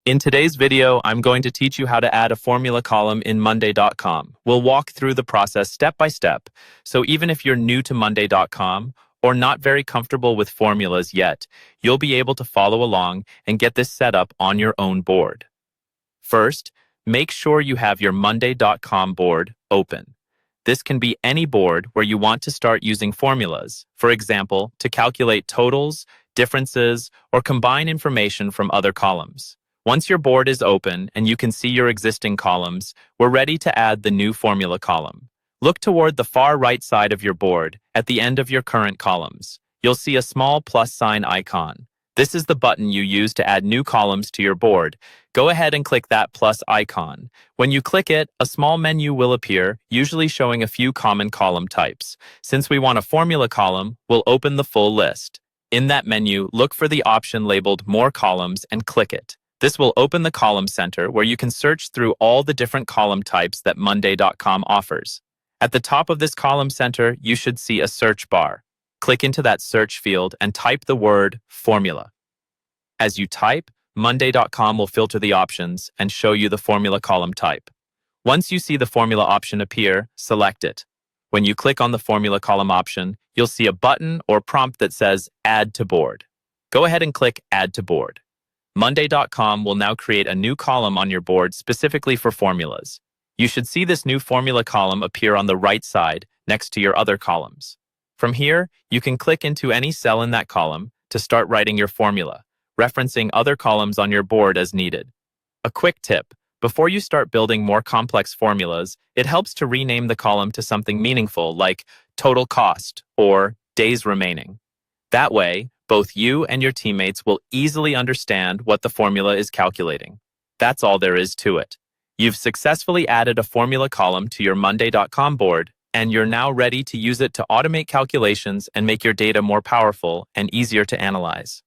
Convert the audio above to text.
In today's video, I'm going to teach you how to add a formula column in Monday.com. We'll walk through the process step by step, so even if you're new to Monday.com or not very comfortable with formulas yet, you'll be able to follow along and get this set up on your own board. First, make sure you have your Monday.com board open. This can be any board where you want to start using formulas, for example, to calculate totals, differences, or combine information from other columns. Once your board is open and you can see your existing columns, we're ready to add the new formula column. Look toward the far right side of your board at the end of your current columns. You'll see a small plus sign icon. This is the button you use to add new columns to your board. Go ahead and click that plus icon. When you click it, a small menu will appear, usually showing a few common column types. Since we want a formula column, we'll open the full list. In that menu, look for the option labeled More Columns and click it. This will open the column center where you can search through all the different column types that Monday.com offers. At the top of this column center, you should see a search bar. Click into that search field and type the word formula. As you type, Monday.com will filter the options and show you the formula column type. Once you see the formula option appear, select it. When you click on the formula column option, you'll see a button or prompt that says Add to Board. Go ahead and click Add to Board. Monday.com will now create a new column on your board specifically for formulas. You should see this new formula column appear on the right side next to your other columns. From here, you can click into any cell in that column to start writing your formula, referencing other columns on your board as needed. A quick tip: before you start building more complex formulas, it helps to rename the column to something meaningful like total cost or days remaining. That way, both you and your teammates will easily understand what the formula is calculating. That's all there is to it. You've successfully added a formula column to your Monday.com board, and you're now ready to use it to automate calculations and make your data more powerful and easier to analyze.